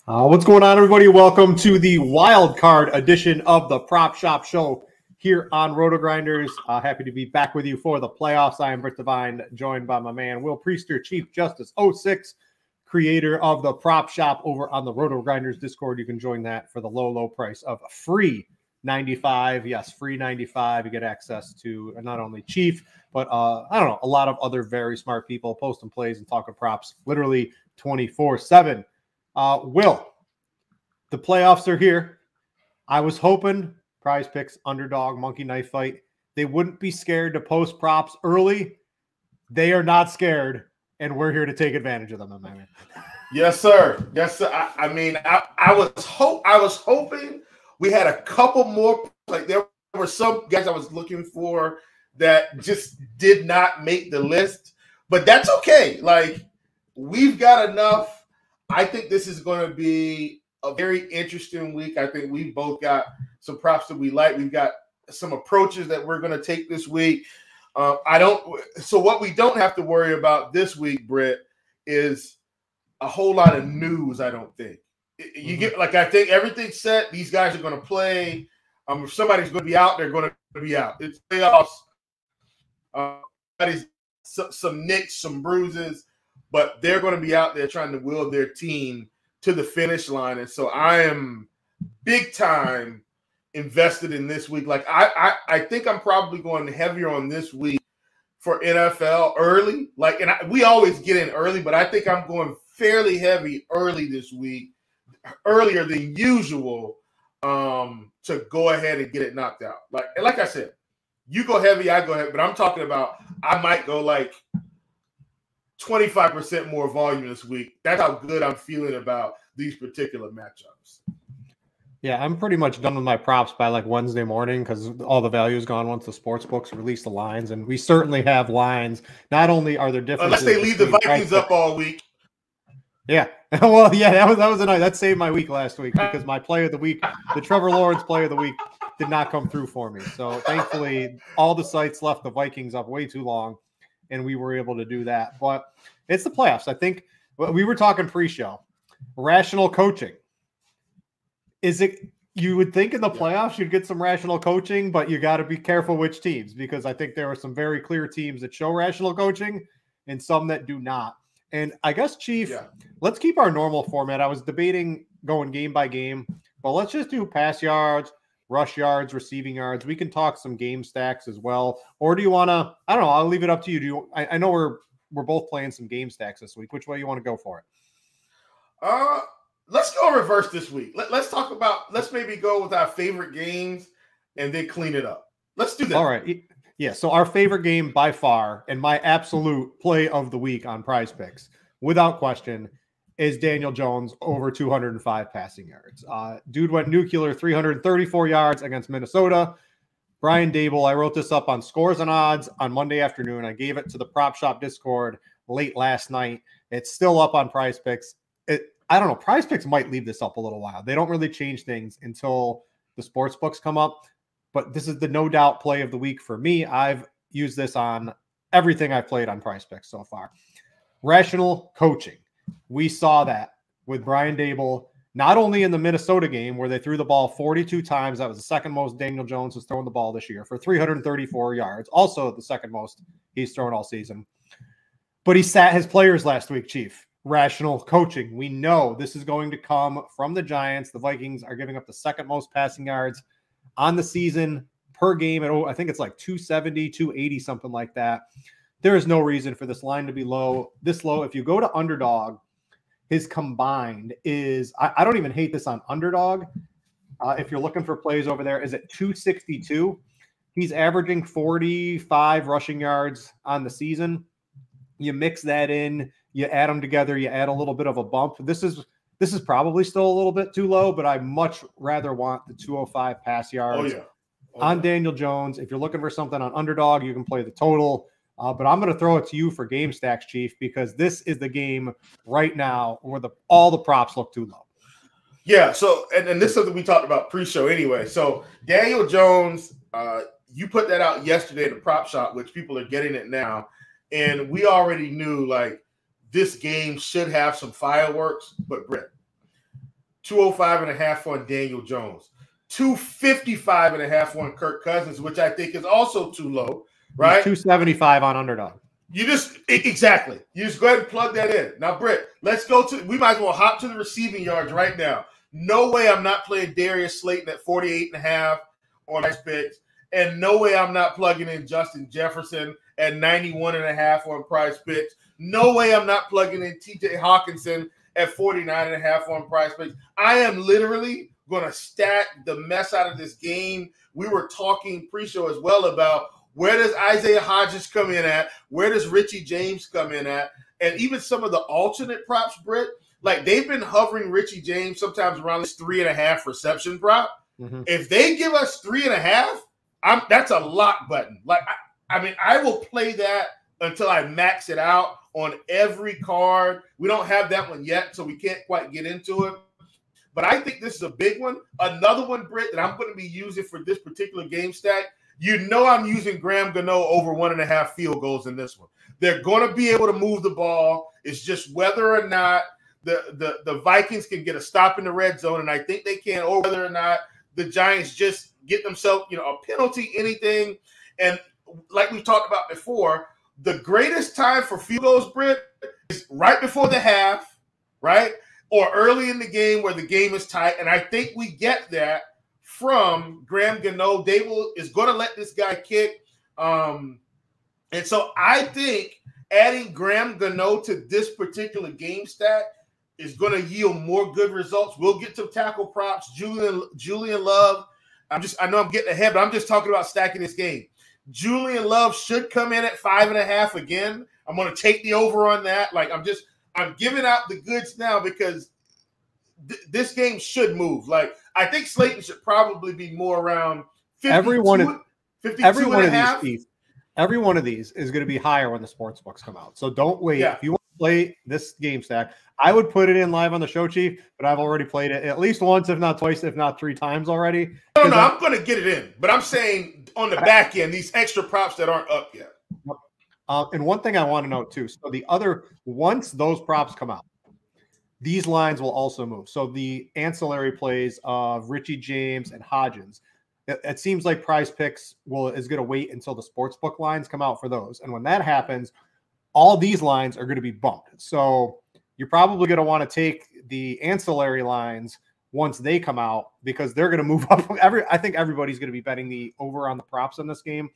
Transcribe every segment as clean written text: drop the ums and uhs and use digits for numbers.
What's going on, everybody? Welcome to the wild card edition of the Prop Shop Show here on RotoGrinders. Happy to be back with you for the playoffs. I am Brit Devine, joined by my man Will Priester, Chief Justice 06, creator of the Prop Shop over on the RotoGrinders Discord. You can join that for the low price of free $95. Yes, free $95. You get access to not only Chief, but I don't know, a lot of other very smart people posting plays and talking props literally 24/7. Will, the playoffs are here. I was hoping Prize Picks, Underdog, Monkey Knife Fight, they wouldn't be scared to post props early. They are not scared, and we're here to take advantage of them, my man. Yes, sir. Yes, sir. I was hoping we had a couple more. Like there were some guys I was looking for that just did not make the list, but that's okay. Like we've got enough. I think this is going to be a very interesting week. I think we've both got some props that we like. We've got some approaches that we're going to take this week. So what we don't have to worry about this week, Britt, is a whole lot of news. I don't think I think everything's set. These guys are going to play. If somebody's going to be out, they're going to be out. It's playoffs. Some nicks, some bruises. But they're going to be out there trying to will their team to the finish line. And so I am big time invested in this week. Like I think I'm probably going heavier on this week for NFL early. We always get in early, but I think I'm going fairly heavy early this week, earlier than usual, to go ahead and get it knocked out. Like I said, you go heavy, I go heavy, but I'm talking about I might go like 25% more volume this week. That's how good I'm feeling about these particular matchups. Yeah, I'm pretty much done with my props by like Wednesday morning because all the value is gone once the sports books release the lines, and we certainly have lines. Not only are there differences, unless they leave the Vikings up all week. Yeah, well, yeah, that was a night. That saved my week last week because my player of the week, the Trevor Lawrence player of the week, did not come through for me. So thankfully, all the sites left the Vikings up way too long, and we were able to do that. But it's the playoffs. I think we were talking pre-show. Rational coaching. Is it? You would think in the playoffs you'd get some rational coaching, but you got to be careful which teams, because I think there are some very clear teams that show rational coaching and some that do not. And I guess, Chief, let's keep our normal format. I was debating going game by game, but let's just do pass yards, rush yards, receiving yards. We can talk some game stacks as well. Or do you want to, I don't know, I'll leave it up to you. I know we're both playing some game stacks this week. Which way you want to go for it? Let's go reverse this week. Let's maybe go with our favorite games and then clean it up. Let's do that. All right. Yeah, so our favorite game by far and my absolute play of the week on Prize Picks, without question, is Daniel Jones over 205 passing yards. Dude went nuclear, 334 yards against Minnesota. Brian Dable, I wrote this up on Scores and Odds on Monday afternoon. I gave it to the Prop Shop Discord late last night. It's still up on Prize Picks. I don't know. Prize Picks might leave this up a little while. They don't really change things until the sports books come up. But this is the no doubt play of the week for me. I've used this on everything I've played on Prize Picks so far. Rational coaching. We saw that with Brian Dable, not only in the Minnesota game where they threw the ball 42 times. That was the second most Daniel Jones has thrown the ball this year for 334 yards. Also the second most he's thrown all season. But he sat his players last week, Chief. Rational coaching. We know this is going to come from the Giants. The Vikings are giving up the second most passing yards on the season per game. I think it's like 270, 280, something like that. There is no reason for this line to be this low. If you go to Underdog, his combined is, I don't even hate this on Underdog. If you're looking for plays over there, is at 262. He's averaging 45 rushing yards on the season. You mix that in, you add them together, you add a little bit of a bump. This is probably still a little bit too low, but I much rather want the 205 pass yards on Daniel Jones. If you're looking for something on Underdog, you can play the total. But I'm going to throw it to you for game stacks, Chief, because this is the game right now where all the props look too low. Yeah, so and this is something we talked about pre-show anyway. So Daniel Jones, you put that out yesterday in the prop shop, which people are getting it now. And we already knew, like, this game should have some fireworks. But, Brett, 205.5 on Daniel Jones, 255.5 on Kirk Cousins, which I think is also too low, right? 275 on underdog. You just exactly. You just go ahead and plug that in. Now, Brit, let's go to. We might as well hop to the receiving yards right now. No way I'm not playing Darius Slayton at 48.5 on Price Picks, and no way I'm not plugging in Justin Jefferson at 91.5 on Price Picks. No way I'm not plugging in T.J. Hawkinson at 49.5 on Price Picks. I am literally going to stack the mess out of this game. We were talking pre-show as well about where does Isaiah Hodgins come in at? Where does Richie James come in at? And even some of the alternate props, Britt, like they've been hovering Richie James sometimes around this 3.5 reception prop. Mm-hmm. If they give us 3.5, that's a lock button. Like, I mean, I will play that until I max it out on every card. We don't have that one yet, so we can't quite get into it. But I think this is a big one. Another one, Britt, that I'm going to be using for this particular game stack. You know I'm using Graham Gano over 1.5 field goals in this one. They're going to be able to move the ball. It's just whether or not the Vikings can get a stop in the red zone, and I think they can, or whether or not the Giants just get themselves, a penalty, anything. And like we talked about before, the greatest time for field goals, Britt, is right before the half, right? Or early in the game where the game is tight. And I think we get that from Graham Gano. Dable is going to let this guy kick. And so I think adding Graham Gano to this particular game stack is going to yield more good results. We'll get to tackle props. Julian Love. I know I'm getting ahead, but I'm just talking about stacking this game. Julian Love should come in at 5.5 again. I'm going to take the over on that. Like I'm giving out the goods now because this game should move. Like I think Slayton should probably be more around 52, every one of half. These every one of these is going to be higher when the sports books come out. So don't wait. Yeah. If you want to play this game stack, I would put it in live on the show, Chief, but I've already played it at least once, if not twice, if not 3 times already. No, I'm going to get it in. But I'm saying on the back end, these extra props that aren't up yet. And one thing I want to note too. So once those props come out, these lines will also move. So the ancillary plays of Richie James and Hodgins, it seems like Prize Picks is going to wait until the sportsbook lines come out for those. And when that happens, all these lines are going to be bumped. So you're probably going to want to take the ancillary lines once they come out because they're going to move up. I think everybody's going to be betting the over on the props in this game.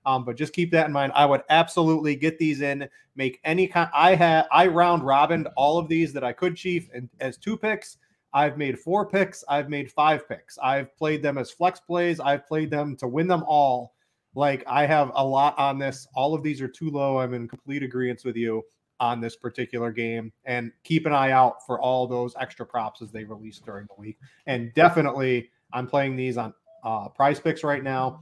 But just keep that in mind. I would absolutely get these in, make any kind. I round robined all of these that I could, Chief, and as 2 picks. I've made 4 picks. I've made 5 picks. I've played them as flex plays. I've played them to win them all. Like I have a lot on this. All of these are too low. I'm in complete agreement with you on this particular game, and keep an eye out for all those extra props as they release during the week. And definitely I'm playing these on Prize Picks right now.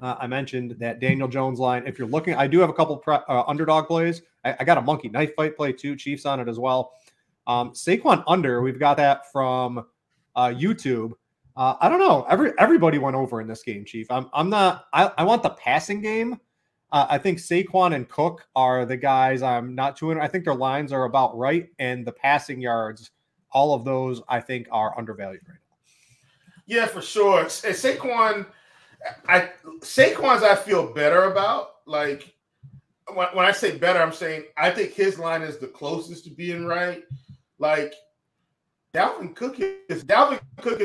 I mentioned that Daniel Jones line. If you're looking, I do have a couple underdog plays. I got a monkey knife fight play too. Chiefs on it as well. Saquon under. We've got that from YouTube. I don't know. Everybody went over in this game, Chief. I'm not. I want the passing game. I think Saquon and Cook are the guys I'm not too. I think their lines are about right, and the passing yards, all of those, I think are undervalued right now. Yeah, for sure. And Saquon's I feel better about. Like when I say better, I'm saying I think his line is the closest to being right. Like Dalvin Cook is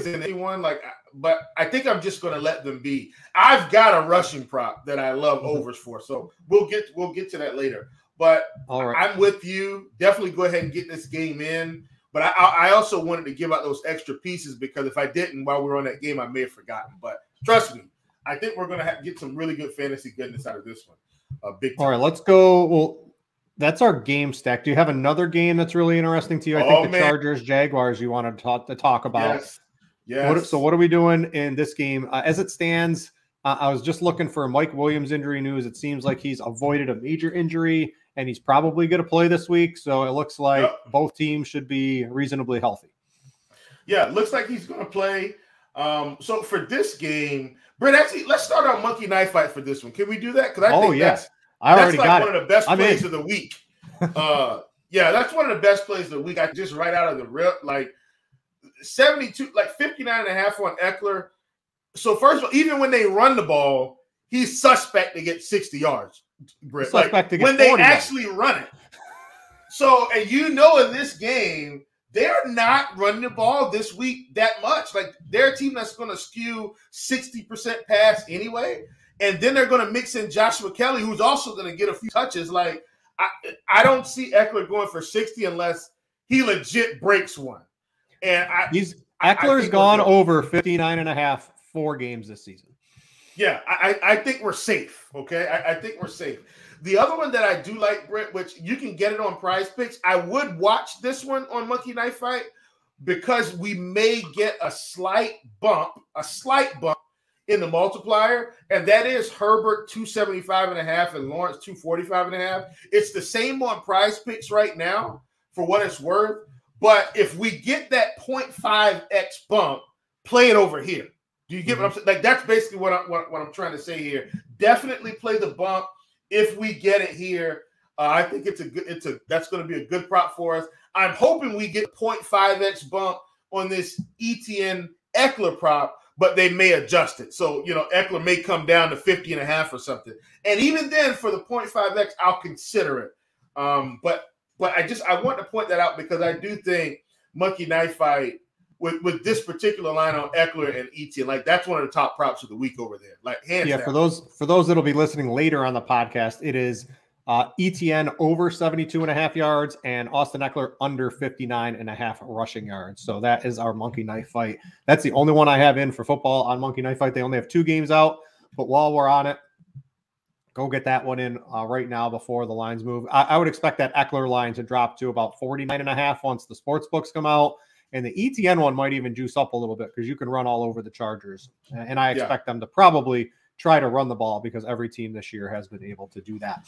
in anyone. Like, but I think I'm just going to let them be. I've got a rushing prop that I love overs for, so we'll get to that later. But all right. I'm with you. Definitely go ahead and get this game in. But I also wanted to give out those extra pieces because if I didn't while we were on that game, I may have forgotten. But trust me, I think we're going to get some really good fantasy goodness out of this one. Big time. All right, let's go. Well, that's our game stack. Do you have another game that's really interesting to you? I think the Chargers, Jaguars you wanted to talk about. Yes. So what are we doing in this game? As it stands, I was just looking for Mike Williams injury news. It seems like he's avoided a major injury, and he's probably going to play this week. So it looks like both teams should be reasonably healthy. Yeah, it looks like he's going to play. So for this game, Brit, actually, let's start our monkey knife fight for this one. Can we do that? Because I think that's like one of the best plays of the week. Yeah, that's one of the best plays of the week. I just right out of the rip. Like 72, like 59.5 on Eckler. So first of all, even when they run the ball, he's suspect to get 60 yards. Brit. Like when they actually run it. So, and in this game, they're not running the ball this week that much. Like they're a team that's going to skew 60% pass anyway. And then they're going to mix in Joshua Kelly, who's also going to get a few touches. Like I don't see Eckler going for 60 unless he legit breaks one. And Eckler's gone over 59.5 4 games this season. Yeah, I think we're safe. Okay, I think we're safe. The other one that I do like, Brit, which you can get it on Prize Picks, I would watch this one on Monkey Knife Fight because we may get a slight bump in the multiplier, and that is Herbert 275.5 and Lawrence 245.5. It's the same on Prize Picks right now for what it's worth, but if we get that 0.5x bump, play it over here. Do you get what I'm saying? Like that's basically what I'm trying to say here. Definitely play the bump if we get it here. I think that's going to be a good prop for us. I'm hoping we get 0.5x bump on this ETN Eckler prop, but they may adjust it. So Eckler may come down to 50.5 or something. And even then, for the 0.5x, I'll consider it. But I want to point that out because I do think Monkey Knife Fight. With this particular line on Eckler and ETN, like that's one of the top props of the week over there. Like hands down. For those that'll be listening later on the podcast, it is ETN over 72.5 yards and Austin Eckler under 59.5 rushing yards. So that is our Monkey Knife Fight. That's the only one I have in for football on Monkey Knife Fight. They only have 2 games out, but while we're on it, go get that one in right now before the lines move. I would expect that Eckler line to drop to about 49.5 once the sports books come out. And the ETN one might even juice up a little bit because you can run all over the Chargers. And I expect them to probably try to run the ball because every team this year has been able to do that.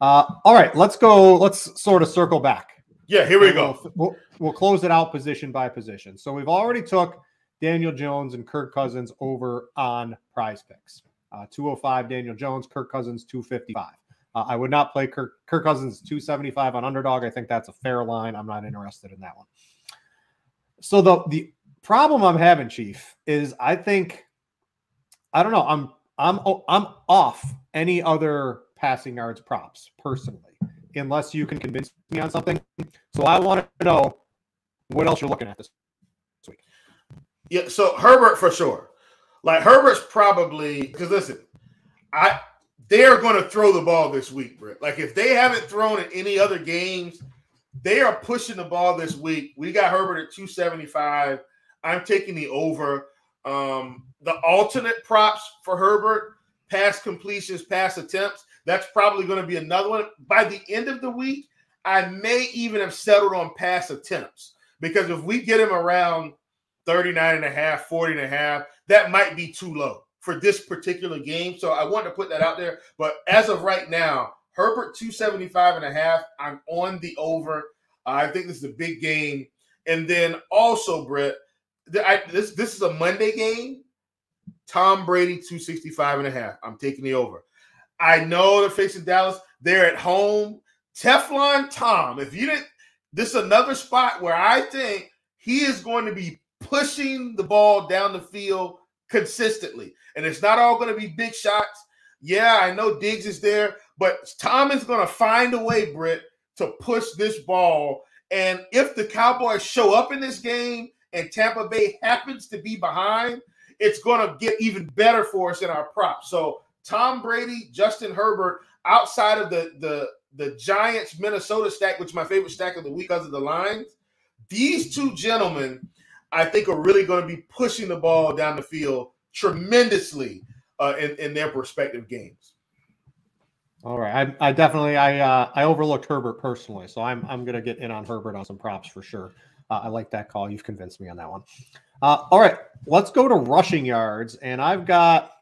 All right, let's go. Let's sort of circle back. Yeah, here we go. We'll close it out position by position. So we've already took Daniel Jones and Kirk Cousins over on Prize Picks. 205 Daniel Jones, Kirk Cousins 255. I would not play Kirk Cousins 275 on Underdog. I think that's a fair line. I'm not interested in that one. So the problem I'm having, Chief, is I don't know. I'm off any other passing yards props personally, unless you can convince me on something. So I want to know what else you're looking at this week. Yeah, so Herbert for sure. Like Herbert's probably because listen, they are going to throw the ball this week, Brit. Like if they haven't thrown in any other games. They are pushing the ball this week. We got Herbert at 275. I'm taking the over. The alternate props for Herbert, pass completions, pass attempts, that's probably going to be another one. By the end of the week, I may even have settled on pass attempts because if we get him around 39.5, 40.5, that might be too low for this particular game. So I want to put that out there. But as of right now, Herbert 275.5. I'm on the over. I think this is a big game. And then also, Brett, this is a Monday game. Tom Brady 265.5. I'm taking the over. I know they're facing Dallas. They're at home. Teflon Tom. If you didn't, this is another spot where I think he is going to be pushing the ball down the field consistently. And it's not all going to be big shots. Yeah, I know Diggs is there, but Tom is going to find a way, Britt, to push this ball. And if the Cowboys show up in this game and Tampa Bay happens to be behind, it's going to get even better for us in our props. So Tom Brady, Justin Herbert, outside of the Giants Minnesota stack, which is my favorite stack of the week because of the lines, these two gentlemen, I think, are really going to be pushing the ball down the field tremendously in their respective games. All right, I overlooked Herbert personally, so I'm going to get in on Herbert on some props for sure. I like that call. You've convinced me on that one. All right, let's go to rushing yards, and I've got.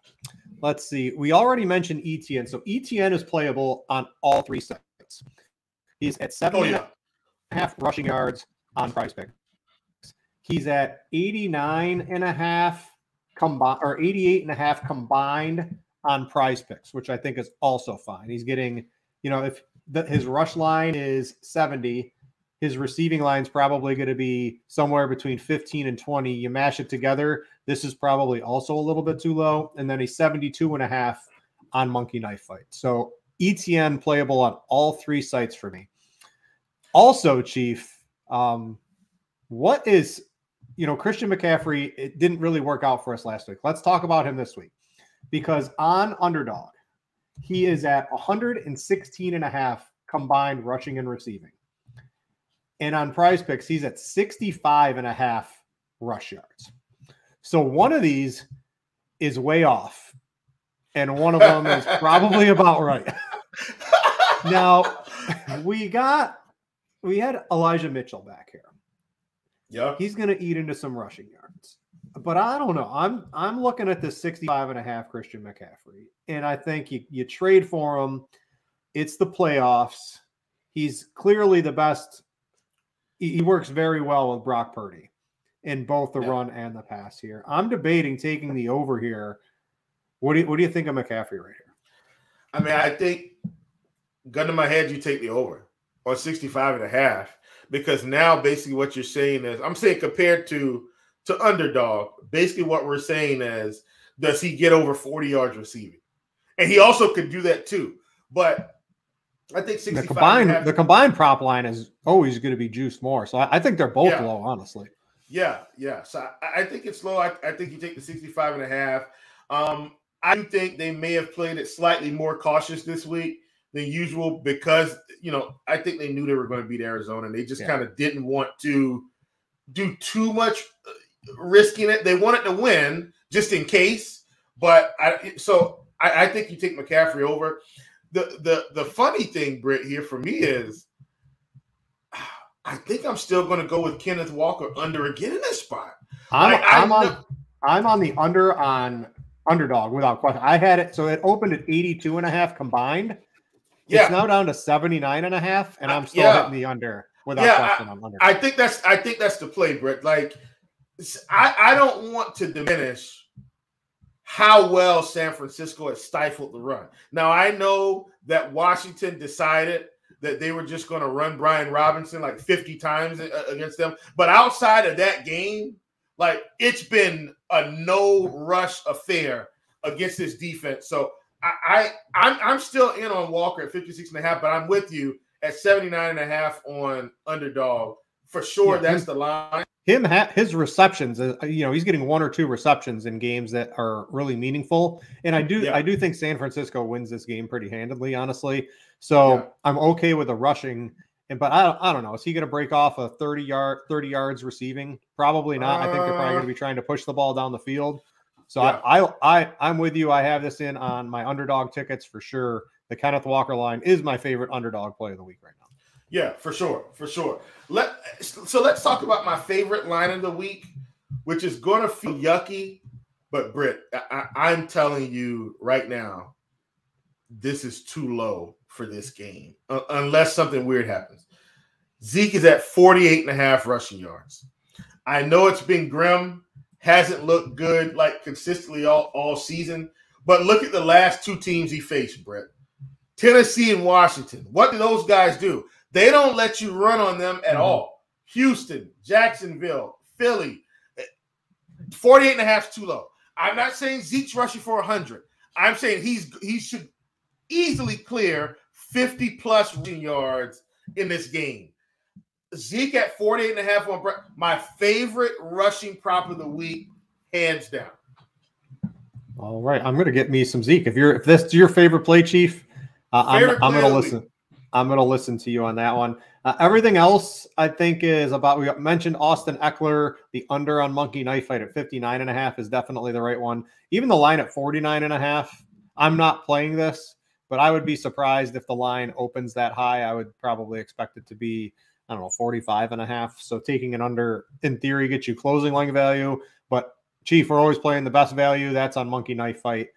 Let's see. We already mentioned ETN, so ETN is playable on all three sites. He's at 7.5 rushing yards on Prize Picks. He's at 89.5 combined or 88.5 combined on Prize Picks, which I think is also fine. He's getting, if his rush line is 70, His receiving line is probably going to be somewhere between 15 and 20. You mash it together, this is probably also a little bit too low. And then a 72.5 on Monkey Knife Fight. So ETN playable on all 3 sites for me. Also, Chief, what is, Christian McCaffrey, it didn't really work out for us last week. Let's talk about him this week, because on Underdog, he is at 116.5 combined rushing and receiving. And on Prize Picks, he's at 65.5 rush yards. So one of these is way off, and one of them is probably about right. Now, we had Elijah Mitchell back here. Yeah, he's going to eat into some rushing yards, but I don't know. I'm looking at this 65.5 Christian McCaffrey, and I think you trade for him. It's the playoffs. He's clearly the best. He works very well with Brock Purdy in both the run and the pass here. I'm debating taking the over here. What do you think of McCaffrey right here? I mean, I think, gun to my head, you take the over or 65.5, because now basically what you're saying is, I'm saying compared to Underdog, basically what we're saying is, does he get over 40 yards receiving? And he also could do that too. But I think 65. The combined prop line is always going to be juiced more. So I think they're both low, honestly. Yeah. So I think it's low. I think you take the 65.5. I do think they may have played it slightly more cautious this week than usual, because, I think they knew they were going to beat Arizona, and they just kind of didn't want to do too much risking it. They wanted to win just in case. But I think you take McCaffrey over. The funny thing, Brit, here for me is, I think I'm still going to go with Kenneth Walker under again in this spot. I'm on the under on Underdog without question. I had it, so it opened at 82.5 combined. It's now down to 79.5, and I'm still hitting the under without question on under. I think that's the play, Brit. Like, I don't want to diminish how well San Francisco has stifled the run. Now, I know that Washington decided that they were just going to run Brian Robinson like 50 times against them. But outside of that game, like, it's been a no-rush affair against this defense. So I'm still in on Walker at 56.5, but I'm with you at 79.5 on Underdog. For sure, that's the line. His receptions, he's getting 1 or 2 receptions in games that are really meaningful. And I do think San Francisco wins this game pretty handedly, honestly. So I'm okay with the rushing. But I don't know. Is he going to break off a 30 yards receiving? Probably not. I think they're probably going to be trying to push the ball down the field. So I'm with you. I have this in on my Underdog tickets for sure. The Kenneth Walker line is my favorite Underdog play of the week right now. Yeah, for sure. So let's talk about my favorite line of the week, which is going to feel yucky. But Britt, I'm telling you right now, this is too low for this game, unless something weird happens. Zeke is at 48.5 rushing yards. I know it's been grim, hasn't looked good like consistently all season, but look at the last 2 teams he faced, Brett. Tennessee and Washington. What do those guys do? They don't let you run on them at all. Houston, Jacksonville, Philly. 48.5 is too low. I'm not saying Zeke's rushing for 100. I'm saying he should easily clear 50-plus rushing yards in this game. Zeke at 48.5 on my favorite rushing prop of the week, hands down. All right, I'm going to get me some Zeke. If that's your favorite play, Chief, I'm going to listen. I'm going to listen to you on that one. Everything else, I think, is about, we mentioned Austin Eckler. The under on Monkey Knife Fight at 59.5 is definitely the right one. Even the line at 49.5, I'm not playing this, but I would be surprised if the line opens that high. I would probably expect it to be, 45.5. So taking an under, in theory, gets you closing line value. But, Chief, we're always playing the best value. That's on Monkey Knife Fight.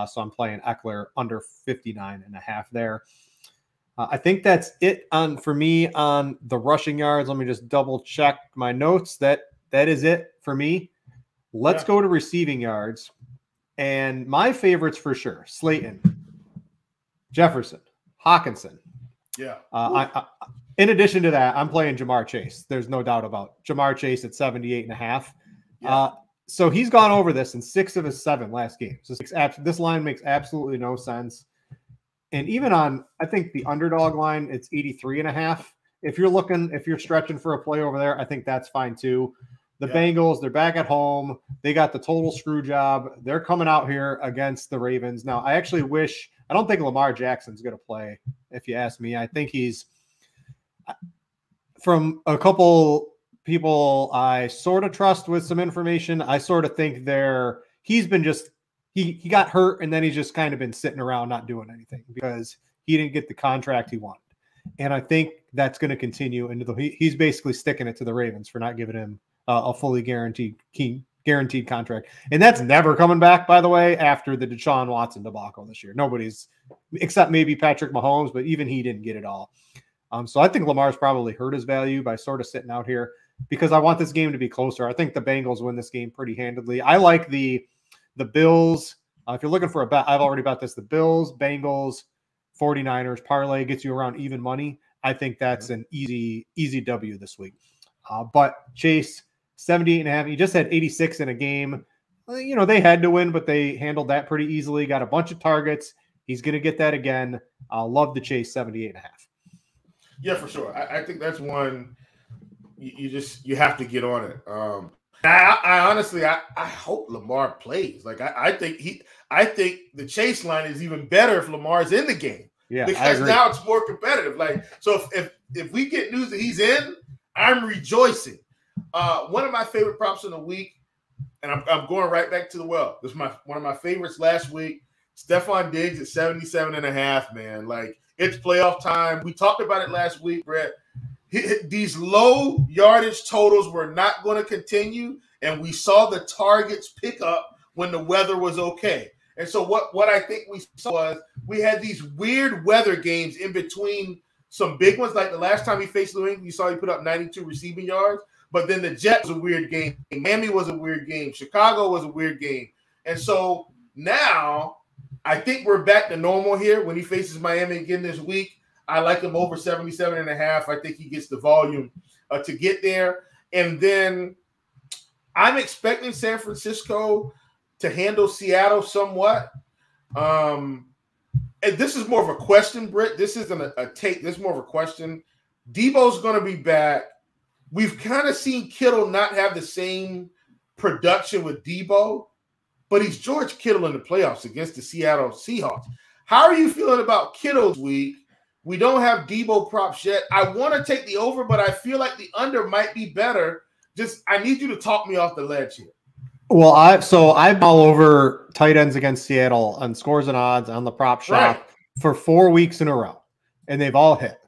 So I'm playing Eckler under 59.5 there. I think that's it for me on the rushing yards. Let me just double check my notes. That is it for me. Let's go to receiving yards. And my favorites for sure: Slayton, Jefferson, Hawkinson, Yeah. In addition to that, I'm playing Jamar Chase. There's no doubt about Jamar Chase at 78.5. Yeah. So he's gone over this in 6 of his 7 last games. This line makes absolutely no sense. And even on, I think the underdog line, it's 83.5. If you're stretching for a play over there, I think that's fine too. The Bengals, they're back at home. They got the total screw job. They're coming out here against the Ravens. Now, I don't think Lamar Jackson's going to play, if you ask me. I think from a couple people I sort of trust with some information, I sort of think he got hurt and then he's just kind of been sitting around not doing anything because he didn't get the contract he wanted. And I think that's going to continue he's basically sticking it to the Ravens for not giving him a fully guaranteed contract. And that's never coming back, by the way, after the Deshaun Watson debacle this year. Nobody's, except maybe Patrick Mahomes, but even he didn't get it all. So I think Lamar's probably hurt his value by sort of sitting out here because I want this game to be closer. I think the Bengals win this game pretty handedly. I like the Bills. If you're looking for a bet, I've already bet this. The Bills, Bengals, 49ers parlay gets you around even money. I think that's an easy W this week. But Chase, 78.5. He just had 86 in a game. They had to win, but they handled that pretty easily. Got a bunch of targets. He's going to get that again. Love the Chase, 78.5. Yeah, for sure. I think that's one you have to get on it. I honestly hope Lamar plays. Like I think the Chase line is even better if Lamar's in the game. Yeah, because now it's more competitive. Like, so if we get news that he's in, I'm rejoicing. One of my favorite props in the week, and I'm going right back to the well. This is one of my favorites last week. Stephon Diggs at 77.5, man. Like, it's playoff time. We talked about it last week, Brett. These low yardage totals were not going to continue, and we saw the targets pick up when the weather was okay. And so what I think we saw was we had these weird weather games in between some big ones. Like the last time he faced New England, you saw he put up 92 receiving yards. But then the Jets was a weird game. Miami was a weird game. Chicago was a weird game. And so now I think we're back to normal here when he faces Miami again this week. I like him over 77.5. I think he gets the volume to get there. And then I'm expecting San Francisco to handle Seattle somewhat. And this is more of a question, Britt. This isn't a take. This is more of a question. Debo's going to be back. We've kind of seen Kittle not have the same production with Debo, but he's George Kittle in the playoffs against the Seattle Seahawks. How are you feeling about Kittle's week? We don't have Debo props yet. I want to take the over, but I feel like the under might be better. I need you to talk me off the ledge here. Well, I'm all over tight ends against Seattle on scores and odds on the prop shop for 4 weeks in a row, and they've all hit.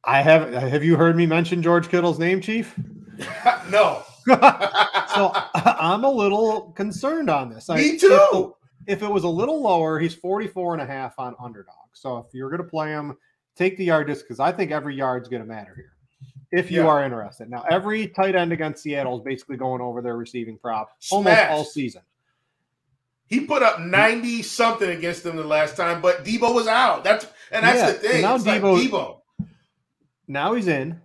Have you heard me mention George Kittle's name, Chief? No. So I'm a little concerned on this. Me too. If it was a little lower, he's 44.5 on underdog. So if you're going to play him, take the yard just because I think every yard's going to matter here. If you are interested. Now, every tight end against Seattle is basically going over their receiving prop almost all season. He put up 90-something against them the last time, but Debo was out. That's the thing. Now Debo. Now he's in.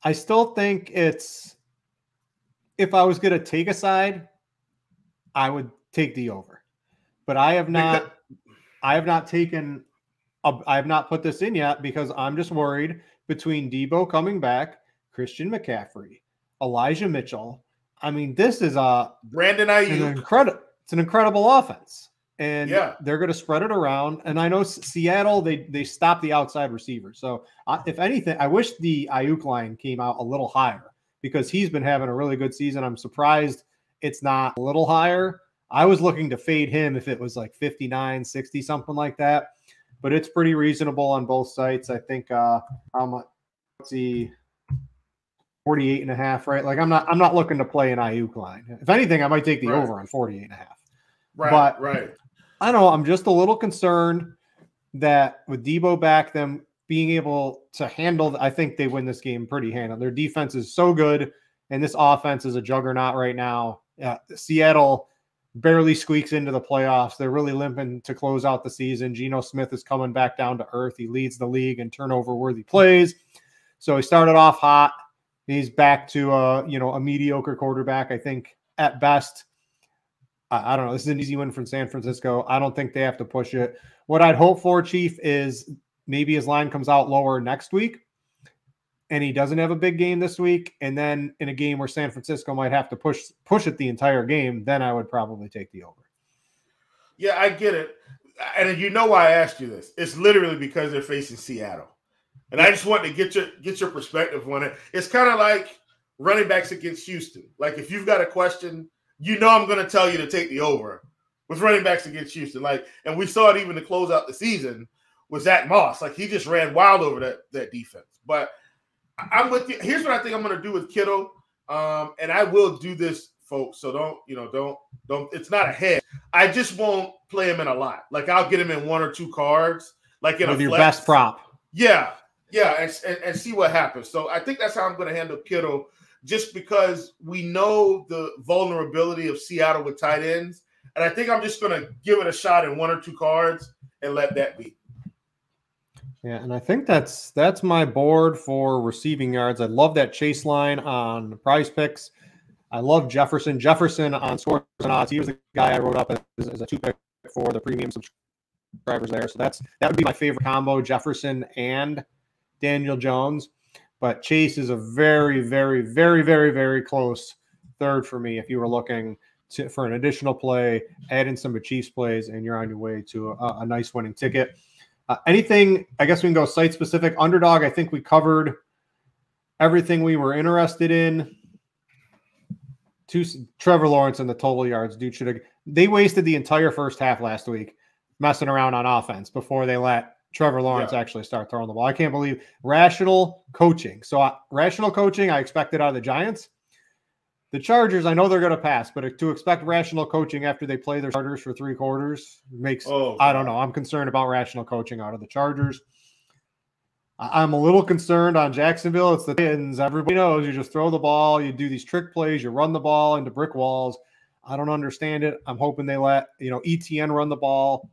I still think if I was going to take a side, I would take the over. But I have not put this in yet because I'm just worried between Debo coming back, Christian McCaffrey, Elijah Mitchell. I mean, this is Brandon Ayuk. It's an incredible offense. And they're going to spread it around. And I know Seattle, they stop the outside receivers. So if anything, I wish the Ayuk line came out a little higher because he's been having a really good season. I'm surprised it's not a little higher. I was looking to fade him if it was like 59, 60, something like that. But it's pretty reasonable on both sites. I think let's see, 48.5, right? Like I'm not looking to play an Ayuk line. If anything, I might take the over on 48.5. Right. I don't know. I'm just a little concerned that with Debo back, them being able to handle, I think they win this game pretty handily. Their defense is so good, and this offense is a juggernaut right now. Seattle, barely squeaks into the playoffs. They're really limping to close out the season. Geno Smith is coming back down to earth. He leads the league in turnover-worthy plays. So he started off hot. He's back to a mediocre quarterback, I think, at best. I don't know. This is an easy win from San Francisco. I don't think they have to push it. What I'd hope for, Chief, is maybe his line comes out lower next week and he doesn't have a big game this week. And then in a game where San Francisco might have to push it the entire game, then I would probably take the over. Yeah, I get it. And you know why I asked you this. It's literally because they're facing Seattle. And I just wanted to get your perspective on it. It's kind of like running backs against Houston. Like if you've got a question, you know I'm going to tell you to take the over with running backs against Houston. Like, and we saw it even to close out the season with Zach Moss. Like he just ran wild over that defense. But I'm with you. Here's what I think I'm going to do with Kittle. And I will do this, folks. So don't, it's not a head. I just won't play him in a lot. Like I'll get him in one or two cards, like in with a your flex. Best prop. Yeah. And see what happens. So I think that's how I'm going to handle Kittle, just because we know the vulnerability of Seattle with tight ends. And I think I'm just going to give it a shot in one or two cards and let that be. Yeah, and I think that's my board for receiving yards. I love that chase line on Prize Picks. I love Jefferson. Jefferson on Scores and Odds. He was the guy I wrote up as a 2-pick for the premium subscribers there. So that would be my favorite combo, Jefferson and Daniel Jones. But Chase is a very, very, very, very, very close third for me if you were looking for an additional play, add in some Chiefs plays, and you're on your way to a nice winning ticket. Anything, I guess we can go site-specific. Underdog, I think we covered everything we were interested in. Trevor Lawrence and the total yards. Dude, they wasted the entire first half last week messing around on offense before they let Trevor Lawrence actually start throwing the ball. I can't believe rational coaching. So rational coaching, I expected out of the Giants. The Chargers, I know they're going to pass, but to expect rational coaching after they play their starters for 3 quarters makes, I don't know. I'm concerned about rational coaching out of the Chargers. I'm a little concerned on Jacksonville. It's the Titans. Everybody knows you just throw the ball, you do these trick plays, you run the ball into brick walls. I don't understand it. I'm hoping they let, ETN run the ball.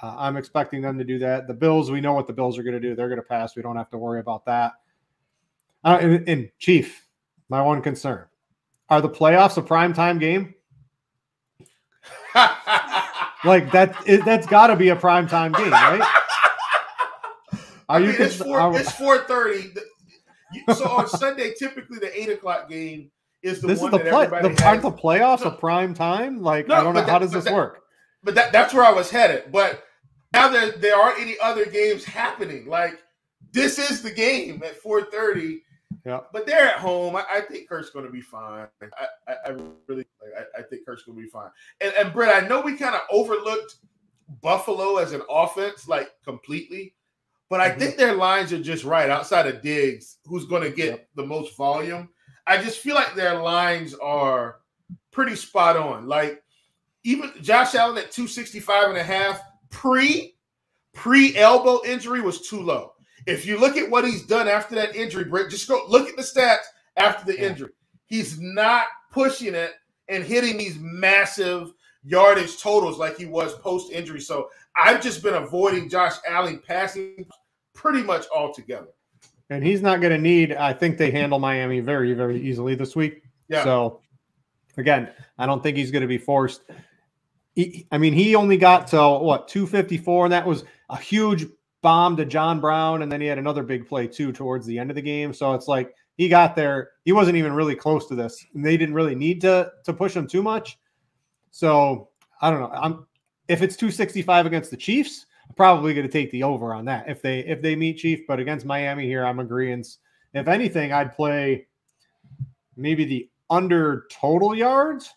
I'm expecting them to do that. The Bills, we know what the Bills are going to do. They're going to pass. We don't have to worry about that. And Chief, my one concern. Are the playoffs a primetime game? Like that's got to be a primetime game, right? It's 4:30. So on Sunday, typically the 8:00 game is the one that everybody has. Aren't the playoffs a prime time? Like, I don't know. How does this work? But that's where I was headed. But now there aren't any other games happening. Like, this is the game at 4:30. Yeah. But they're at home. I think Kirk's going to be fine. I think Kirk's going to be fine. And Brit, I know we kind of overlooked Buffalo as an offense, like, completely. But I think their lines are just right outside of Diggs, who's going to get the most volume. I just feel like their lines are pretty spot on. Like, even Josh Allen at 265.5 pre-elbow injury was too low. If you look at what he's done after that injury, Brit, just go look at the stats after the injury. He's not pushing it and hitting these massive yardage totals like he was post-injury. So I've just been avoiding Josh Allen passing pretty much altogether. And he's not going to need, I think they handle Miami very, very easily this week. Yeah. So, again, I don't think he's going to be forced. He only got to, 254, and that was a huge bomb to John Brown, and then he had another big play, too, towards the end of the game. So it's like he got there. He wasn't even really close to this, and they didn't really need to push him too much. So, I don't know. If it's 265 against the Chiefs, I'm probably going to take the over on that if they meet Chief. But against Miami here, I'm agreeing. If anything, I'd play maybe the under total yards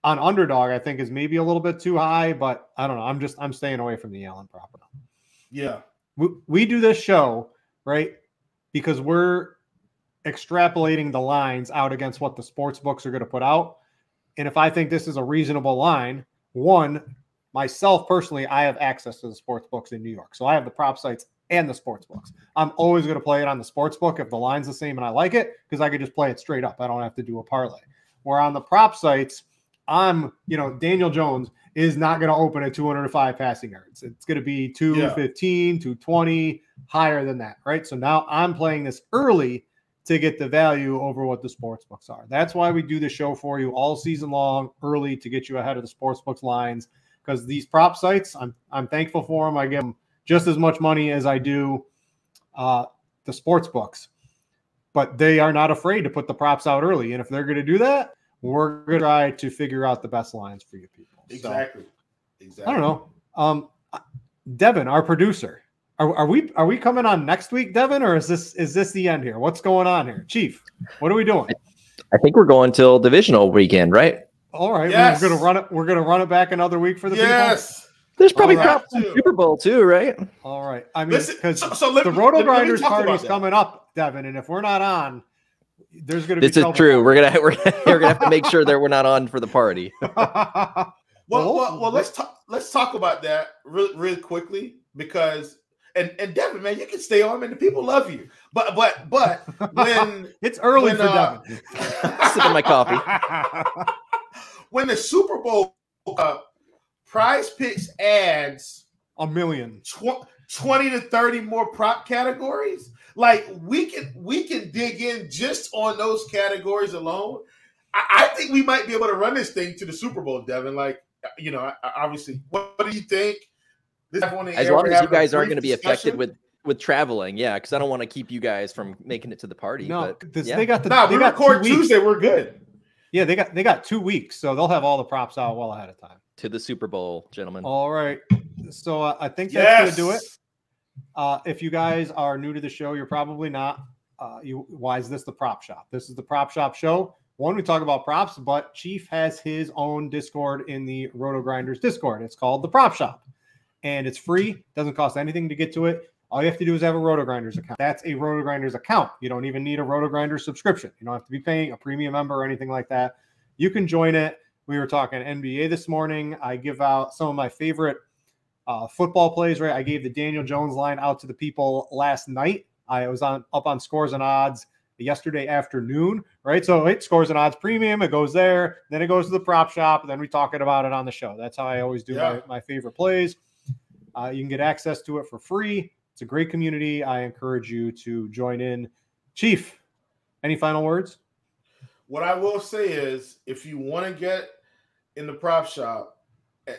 on underdog. I think is maybe a little bit too high, but I don't know. I'm staying away from the Allen prop. Yeah, we do this show right because we're extrapolating the lines out against what the sports books are going to put out. And if I think this is a reasonable line, myself personally, I have access to the sports books in New York. So I have the prop sites and the sports books. I'm always going to play it on the sports book if the line's the same and I like it, because I could just play it straight up. I don't have to do a parlay. Where on the prop sites, Daniel Jones is not going to open at 205 passing yards. It's going to be 215, 220, higher than that, right? So now I'm playing this early to get the value over what the sports books are. That's why we do the show for you all season long, early, to get you ahead of the sports books lines, because these prop sites, I'm thankful for them. I give them just as much money as I do the sports books, but they are not afraid to put the props out early. And if they're going to do that, we're going to try to figure out the best lines for you people. Exactly. So, I don't know. Devin, our producer, are we coming on next week, Devin, or is this the end here? What's going on here? Chief, what are we doing? I think we're going till divisional weekend, right? All right. Yes. We're going to run it back another week for the people. There's probably props in Super Bowl too, right? All right. I mean, because the RotoGrinders party is coming up, Devin, and if we're not on, there's going to be this is true. We're gonna have to make sure that we're not on for the party. well, let's talk about that really quickly, because and Devin, man, you can stay on, man. The people love you, but when it's early for Devin, sipping my coffee. When the Super Bowl Prize Picks adds a million, 20 to 30 more prop categories. Like we can dig in just on those categories alone. I think we might be able to run this thing to the Super Bowl, Devin. Like, obviously, what do you think? As long as you guys aren't going to be affected with traveling, yeah, because I don't want to keep you guys from making it to the party. No, but they got we record Tuesday. We're good. Yeah, they got 2 weeks, so they'll have all the props out well ahead of time. To the Super Bowl, gentlemen. All right. So I think that's going to do it. If you guys are new to the show, you're probably not. Why is this the Prop Shop? This is the Prop Shop show. One, we talk about props, but Chief has his own Discord in the RotoGrinders Discord. It's called the Prop Shop, and it's free. Doesn't cost anything to get to it. All you have to do is have a RotoGrinders account. That's a RotoGrinders account. You don't even need a RotoGrinders subscription. You don't have to be paying a premium member or anything like that. You can join it. We were talking NBA this morning. I give out some of my favorite football plays, right? I gave the Daniel Jones line out to the people last night. I was up on Scores and Odds yesterday afternoon, right? So it Scores and Odds premium. It goes there. Then it goes to the Prop Shop. Then we talking about it on the show. That's how I always do my favorite plays. You can get access to it for free. It's a great community. I encourage you to join in. Chief, any final words? What I will say is, if you want to get in the Prop Shop,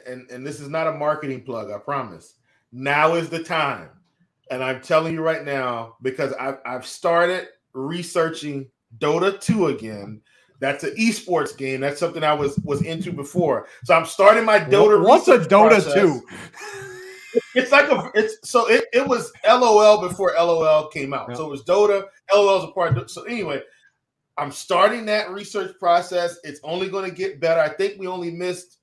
and this is not a marketing plug, I promise, now is the time. And I'm telling you right now, because I've started researching Dota 2 again. That's an esports game. That's something I was into before. So I'm starting my Dota. What's a Dota 2? It was LOL before LOL came out. Yeah. So it was Dota. LOL is a part of it. So anyway, I'm starting that research process. It's only going to get better. I think we missed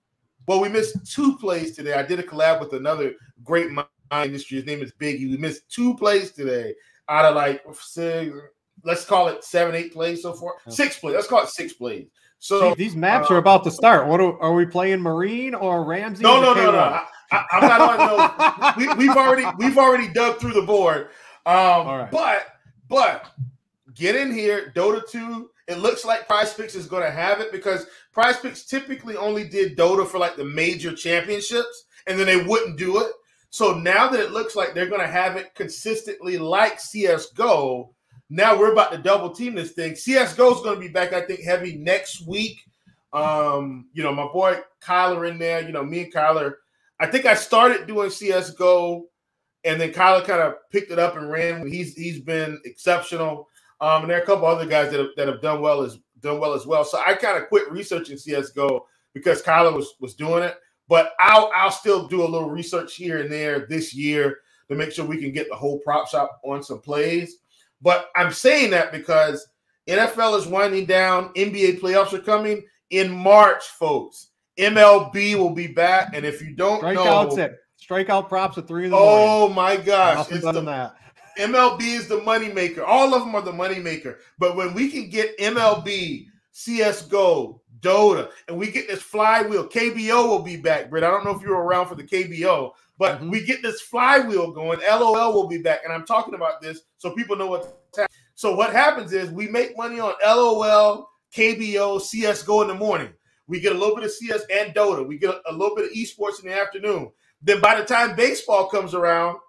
2 plays today. I did a collab with another great mind industry. His name is Biggie. We missed 2 plays today out of like 6, let's call it 7, 8 plays so far. 6 plays. Let's call it 6 plays. So these maps are about to start. What are we playing? Marine or Ramsey? No. I'm not on those. We've already dug through the board. All right. But get in here, Dota 2. It looks like Prize Picks is going to have it, because Prize Picks typically only did Dota for like the major championships, and then they wouldn't do it. So now that it looks like they're going to have it consistently like CSGO, now we're about to double team this thing. CSGO is going to be back, I think, heavy next week. My boy Kyler in there. Me and Kyler, I think I started doing CSGO, and then Kyler kind of picked it up and ran. He's been exceptional. And there are a couple other guys that have done well as well. So I kind of quit researching CSGO because Kyler was doing it. But I'll still do a little research here and there this year to make sure we can get the whole prop shop on some plays. But I'm saying that because NFL is winding down. NBA playoffs are coming in March, folks. MLB will be back. And if you don't know, strikeout props at 3 in the morning. Oh my gosh. That. MLB is the moneymaker. All of them are the moneymaker. But when we can get MLB, CSGO, Dota, and we get this flywheel, KBO will be back, Brit. I don't know if you were around for the KBO, but we get this flywheel going. LOL will be back. And I'm talking about this so people know what's happening. So what happens is we make money on LOL, KBO, CSGO in the morning. We get a little bit of CS and Dota. We get a little bit of esports in the afternoon. Then by the time baseball comes around,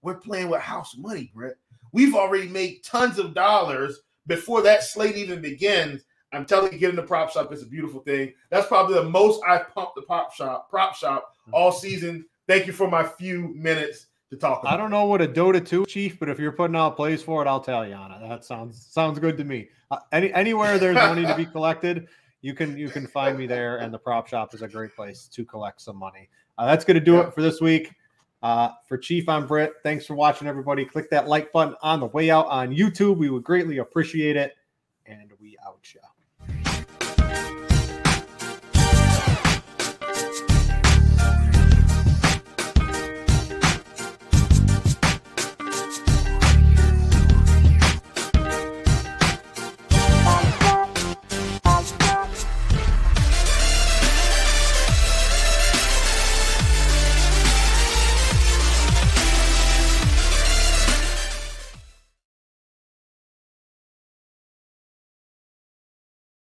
we're playing with house money, Brett. We've already made tons of dollars before that slate even begins. I'm telling you, getting the prop shop is a beautiful thing. That's probably the most I've pumped the prop shop all season. Thank you for my few minutes to talk about. I don't know what a Dota 2, Chief, but if you're putting out plays for it, I'll tell you on it. That sounds good to me. Anywhere there's money to be collected, you can find me there, and the prop shop is a great place to collect some money. That's going to do it for this week. For Chief, I'm Brit. Thanks for watching, everybody. Click that like button on the way out on YouTube. We would greatly appreciate it. And we out, ya.